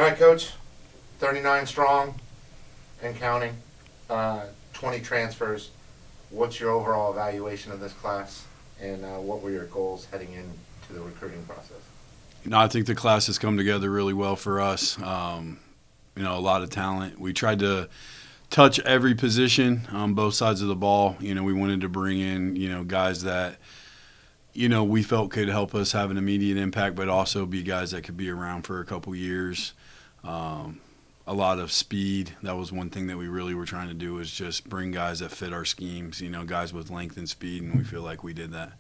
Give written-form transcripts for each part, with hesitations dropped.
All right, Coach. 39 strong and counting. 20 transfers. What's your overall evaluation of this class, and what were your goals heading into the recruiting process? I think the class has come together really well for us. A lot of talent. We tried to touch every position on both sides of the ball. We wanted to bring in, guys that, we felt could help us have an immediate impact, but also be guys that could be around for a couple years. A lot of speed. That was one thing that we really were trying to do, is just bring guys that fit our schemes, guys with length and speed, and we feel like we did that.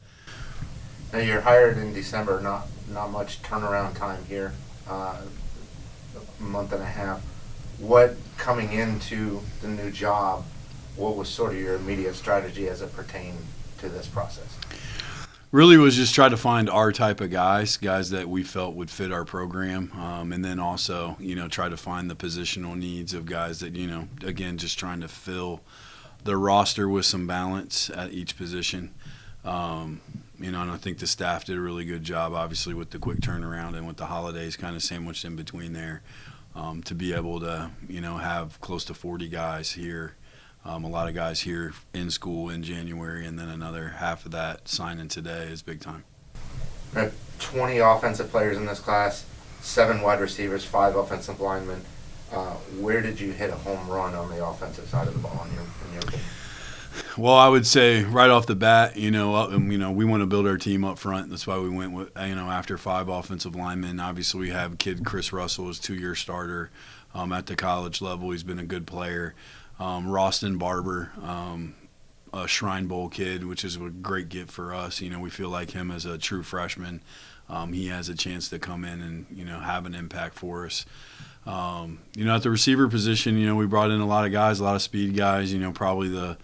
Now, you're hired in December, not much turnaround time here, a month and a half. What, coming into the new job, what was sort of your immediate strategy as it pertained to this process? Really was just try to find our type of guys that we felt would fit our program, and then also, try to find the positional needs of guys that, again, just trying to fill the roster with some balance at each position. And I think the staff did a really good job, obviously, with the quick turnaround and with the holidays kind of sandwiched in between there, to be able to, have close to 40 guys here. A lot of guys here in school in January, and then another half of that signing today is big time. 20 offensive players in this class, 7 wide receivers, 5 offensive linemen. Where did you hit a home run on the offensive side of the ball in your opinion? Well, I would say right off the bat, we want to build our team up front. That's why we went with, after 5 offensive linemen. Obviously, we have kid Chris Russell, is 2-year starter at the college level. He's been a good player. Roston Barber, a Shrine Bowl kid, which is a great get for us. We feel like him as a true freshman. He has a chance to come in and, have an impact for us. At the receiver position, we brought in a lot of guys, a lot of speed guys. Probably the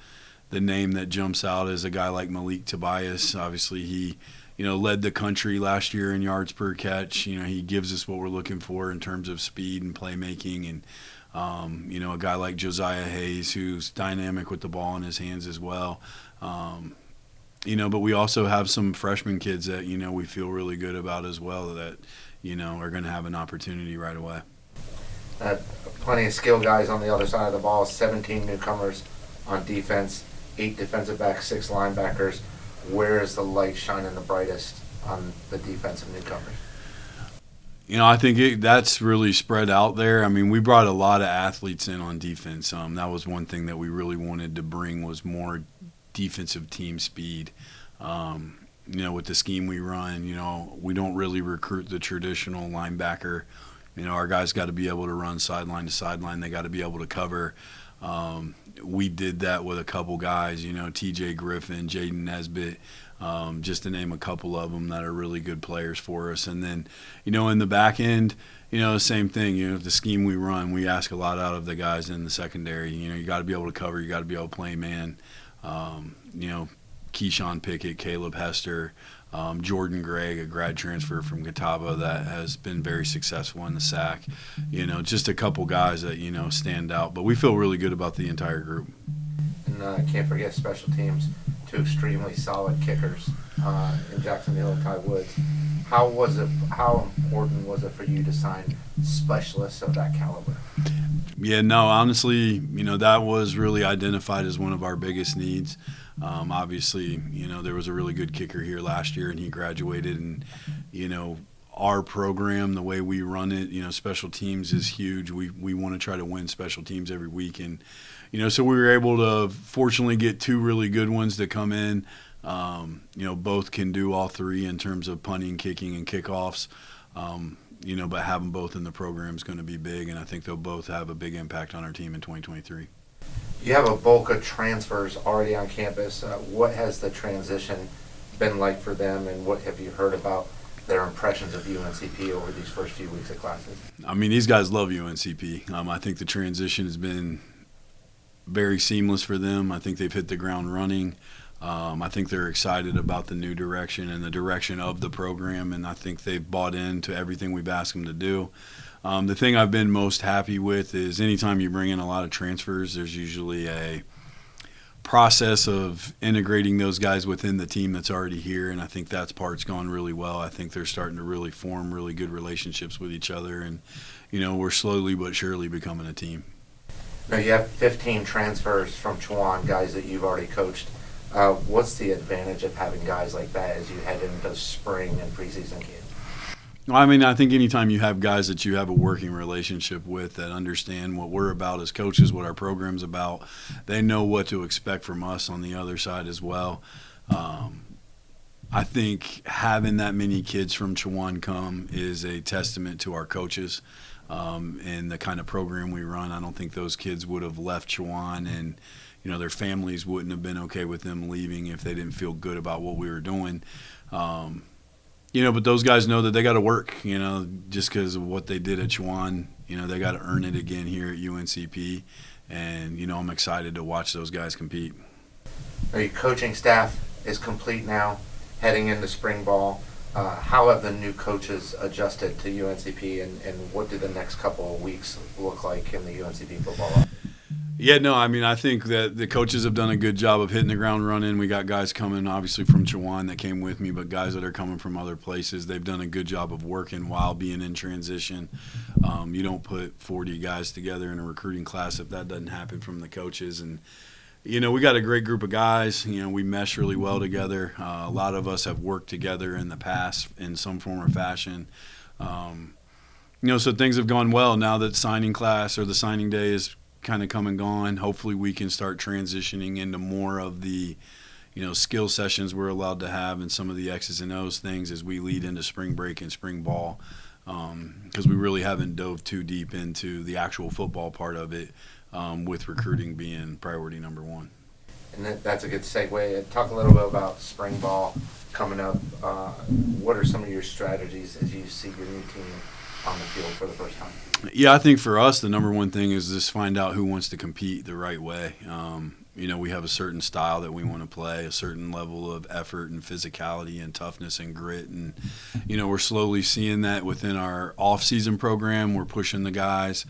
name that jumps out is a guy like Malik Tobias. Obviously, he, led the country last year in yards per catch. He gives us what we're looking for in terms of speed and playmaking, and a guy like Josiah Hayes, who's dynamic with the ball in his hands as well. But we also have some freshman kids that, we feel really good about as well that, are going to have an opportunity right away. Plenty of skill guys on the other side of the ball, 17 newcomers on defense, 8 defensive backs, 6 linebackers. Where is the light shining the brightest on the defensive newcomers? I think that's really spread out there. I mean, we brought a lot of athletes in on defense. That was one thing that we really wanted to bring, was more defensive team speed. With the scheme we run, we don't really recruit the traditional linebacker. Our guys got to be able to run sideline to sideline. They got to be able to cover. We did that with a couple guys, T.J. Griffin, Jaden Nesbitt, just to name a couple of them that are really good players for us. And then, in the back end, same thing. The scheme we run, we ask a lot out of the guys in the secondary. You got to be able to cover. You got to be able to play man. Keyshawn Pickett, Caleb Hester, Jordan Gregg, a grad transfer from Catawba that has been very successful in the SAC. Just a couple guys that, stand out. But we feel really good about the entire group. And can't forget special teams, 2 extremely solid kickers in Jacksonville and Ty Woods. How important was it for you to sign specialists of that caliber? Yeah, no, honestly, that was really identified as one of our biggest needs. Obviously, there was a really good kicker here last year, and he graduated. And, our program, the way we run it, special teams is huge. We want to try to win special teams every week. And, so we were able to fortunately get 2 really good ones to come in. Both can do all 3 in terms of punting, kicking, and kickoffs. But having both in the program is going to be big, and I think they'll both have a big impact on our team in 2023. You have a bulk of transfers already on campus. What has the transition been like for them, and what have you heard about their impressions of UNCP over these first few weeks of classes? I mean, these guys love UNCP. I think the transition has been very seamless for them. I think they've hit the ground running. I think they're excited about the new direction and the direction of the program, and I think they've bought into everything we've asked them to do. The thing I've been most happy with is anytime you bring in a lot of transfers, there's usually a process of integrating those guys within the team that's already here, and I think that part's gone really well. I think they're starting to really form really good relationships with each other, and we're slowly but surely becoming a team. Now you have 15 transfers from Chowan, guys that you've already coached. What's the advantage of having guys like that as you head into spring and preseason camp? I mean, I think anytime you have guys that you have a working relationship with that understand what we're about as coaches, what our program's about, they know what to expect from us on the other side as well. I think having that many kids from Chowan come is a testament to our coaches and the kind of program we run. I don't think those kids would have left Chowan, and their families wouldn't have been okay with them leaving if they didn't feel good about what we were doing. But those guys know that they got to work, just because of what they did at Chowan. They got to earn it again here at UNCP. And, I'm excited to watch those guys compete. Your coaching staff is complete now, heading into spring ball. How have the new coaches adjusted to UNCP, and what do the next couple of weeks look like in the UNCP football office? Yeah, no, I mean, I think that the coaches have done a good job of hitting the ground running. We got guys coming, obviously, from Chowan that came with me, but guys that are coming from other places. They've done a good job of working while being in transition. You don't put 40 guys together in a recruiting class if that doesn't happen from the coaches. And, we got a great group of guys. We mesh really well together. A lot of us have worked together in the past in some form or fashion. So things have gone well now that signing class or the signing day is kind of come and gone. Hopefully we can start transitioning into more of the skill sessions we're allowed to have and some of the X's and O's things as we lead into spring break and spring ball, because we really haven't dove too deep into the actual football part of it, with recruiting being priority number one. And that's a good segue. Talk a little bit about spring ball coming up. What are some of your strategies as you see your new team on the field for the first time? Yeah, I think for us the number one thing is just find out who wants to compete the right way. We have a certain style that we want to play, a certain level of effort and physicality and toughness and grit, and we're slowly seeing that within our off-season program. We're pushing the guys,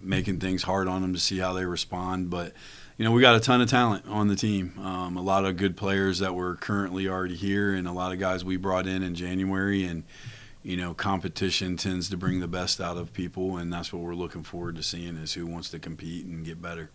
making things hard on them to see how they respond, but we got a ton of talent on the team, a lot of good players that were currently already here, and a lot of guys we brought in January, and competition tends to bring the best out of people, and that's what we're looking forward to seeing is who wants to compete and get better.